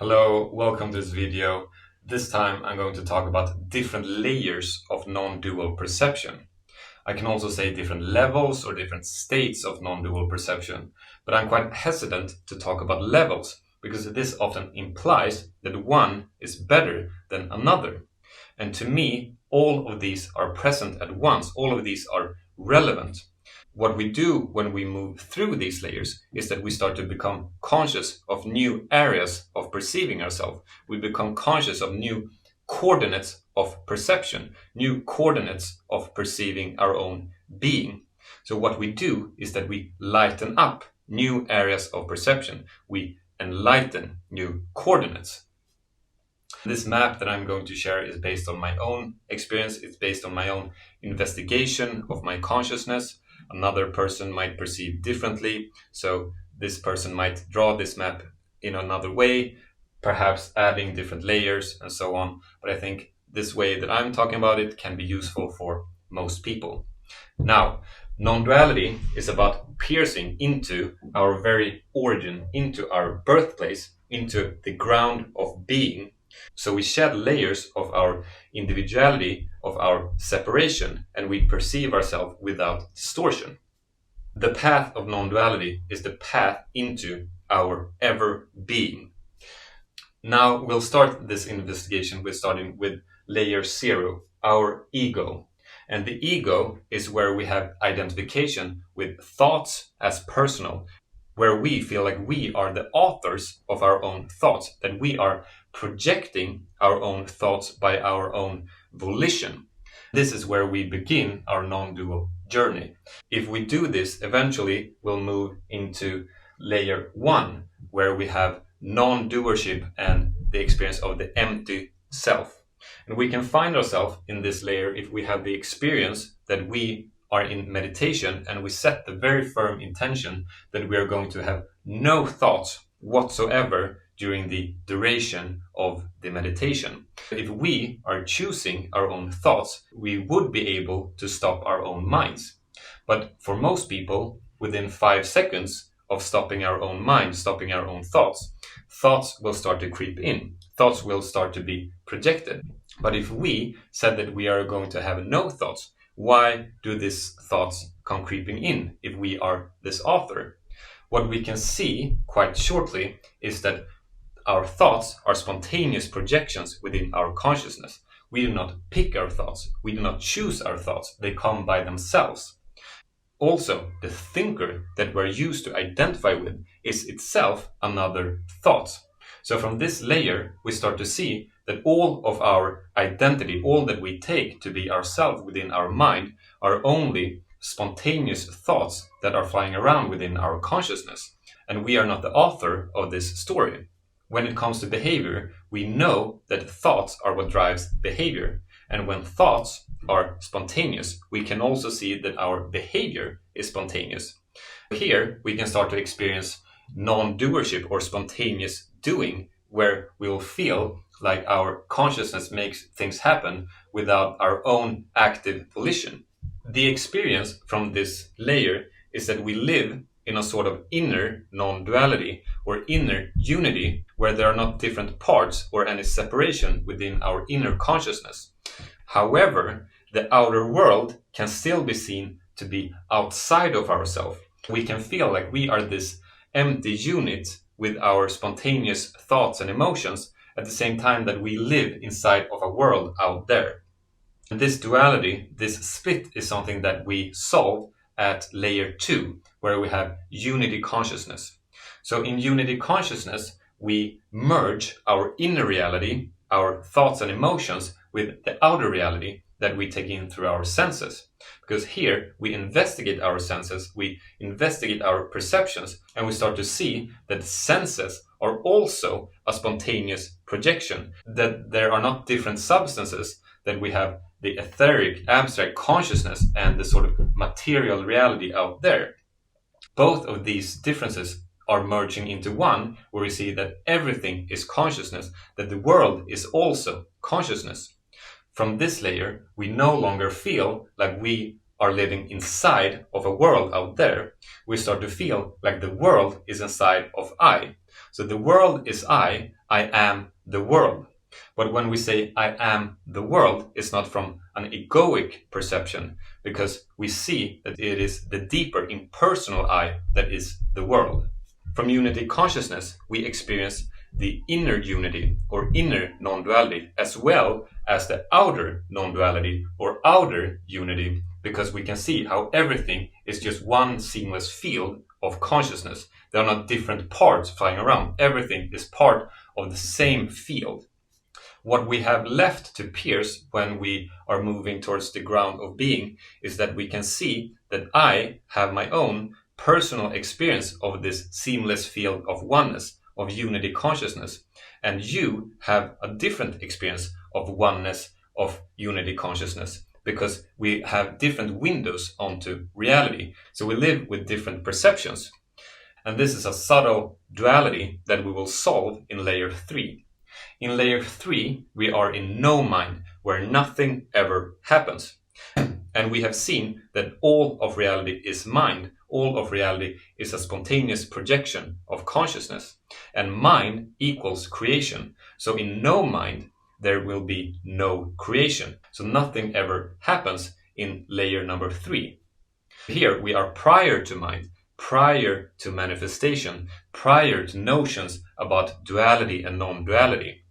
Hello, welcome to this video. This time I'm going to talk about different layers of non-dual perception. I can also say different levels or different states of non-dual perception, but I'm quite hesitant to talk about levels because this often implies that one is better than another. And to me, all of these are present at once. All of these are relevant. What we do when we move through these layers is that we start to become conscious of new areas of perceiving ourselves. We become conscious of new coordinates of perception, new coordinates of perceiving our own being. So what we do is that we lighten up new areas of perception. We enlighten new coordinates. This map that I'm going to share is based on my own experience. It's based on my own investigation of my consciousness. Another person might perceive differently. So this person might draw this map in another way, perhaps adding different layers and so on. But I think this way that I'm talking about it can be useful for most people. Now, non-duality is about piercing into our very origin, into our birthplace, into the ground of being. So we shed layers of our individuality, of our separation, and we perceive ourselves without distortion. The path of non-duality is the path into our ever being. Now we'll start this investigation with starting with layer 0, our ego. And the ego is where we have identification with thoughts as personal, where we feel like we are the authors of our own thoughts, that we are projecting our own thoughts by our own volition. This is where we begin our non-dual journey. If we do this, eventually we'll move into layer 1, where we have non-doership and the experience of the empty self. And we can find ourselves in this layer if we have the experience that we are in meditation and we set the very firm intention that we are going to have no thoughts whatsoever during the duration of the meditation. If we are choosing our own thoughts, we would be able to stop our own minds. But for most people, within 5 seconds of stopping our own mind, stopping our own thoughts will start to creep in. Thoughts will start to be projected. But if we said that we are going to have no thoughts, why do these thoughts come creeping in if we are this author? What we can see quite shortly is that our thoughts are spontaneous projections within our consciousness. We do not pick our thoughts. We do not choose our thoughts. They come by themselves. Also, the thinker that we're used to identify with is itself another thought. So from this layer, we start to see that all of our identity, all that we take to be ourselves within our mind, are only spontaneous thoughts that are flying around within our consciousness. And we are not the author of this story. When it comes to behavior, we know that thoughts are what drives behavior. And when thoughts are spontaneous, we can also see that our behavior is spontaneous. Here, we can start to experience non-doership or spontaneous doing, where we will feel like our consciousness makes things happen without our own active volition. The experience from this layer is that we live in a sort of inner non-duality or inner unity, where there are not different parts or any separation within our inner consciousness. However, the outer world can still be seen to be outside of ourselves. We can feel like we are this empty unit with our spontaneous thoughts and emotions at the same time that we live inside of a world out there. And this duality, this split, is something that we solve at layer 2, where we have unity consciousness. So in unity consciousness, we merge our inner reality, our thoughts and emotions, with the outer reality that we take in through our senses. Because here we investigate our senses, we investigate our perceptions, and we start to see that senses are also a spontaneous projection, that there are not different substances, that we have the etheric, abstract consciousness and the sort of material reality out there. Both of these differences are merging into one, where we see that everything is consciousness, that the world is also consciousness. From this layer, we no longer feel like we are living inside of a world out there, we start to feel like the world is inside of I. So the world is I am the world. But when we say I am the world, it's not from an egoic perception, because we see that it is the deeper impersonal I that is the world. From unity consciousness, we experience the inner unity or inner non-duality, as well as the outer non-duality or outer unity, because we can see how everything is just one seamless field of consciousness. There are not different parts flying around. Everything is part of the same field. What we have left to pierce when we are moving towards the ground of being is that we can see that I have my own personal experience of this seamless field of oneness, of unity consciousness, and you have a different experience of oneness, of unity consciousness, because we have different windows onto reality. So we live with different perceptions. And this is a subtle duality that we will solve in layer 3. In layer 3, we are in no mind, where nothing ever happens. And we have seen that all of reality is mind. All of reality is a spontaneous projection of consciousness. And mind equals creation. So in no mind, there will be no creation. So nothing ever happens in layer number 3. Here we are prior to mind, prior to manifestation, prior to notions about duality and non-duality.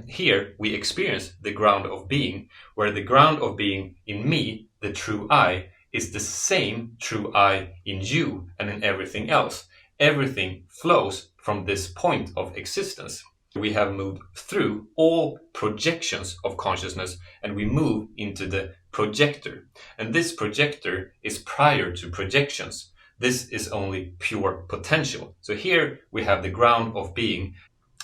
Here we experience the ground of being, where the ground of being in me, the true I, is the same true I in you and in everything else. Everything flows from this point of existence. We have moved through all projections of consciousness and we move into the projector. And this projector is prior to projections. This is only pure potential. So here we have the ground of being.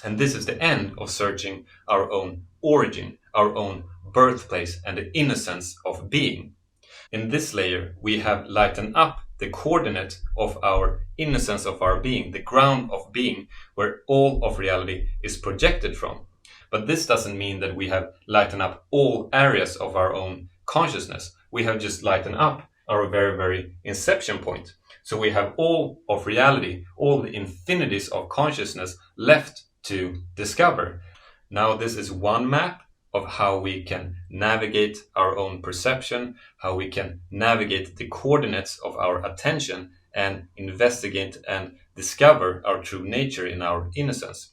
And this is the end of searching our own origin, our own birthplace, and the innocence of being. In this layer, we have lightened up the coordinate of our innocence of our being, the ground of being, where all of reality is projected from. But this doesn't mean that we have lightened up all areas of our own consciousness. We have just lightened up our very, very inception point. So we have all of reality, all the infinities of consciousness left to discover. Now this is one map of how we can navigate our own perception, how we can navigate the coordinates of our attention and investigate and discover our true nature in our innocence.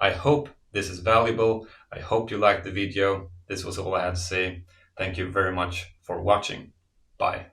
I hope this is valuable. I hope you liked the video. This was all I had to say. Thank you very much for watching. Bye.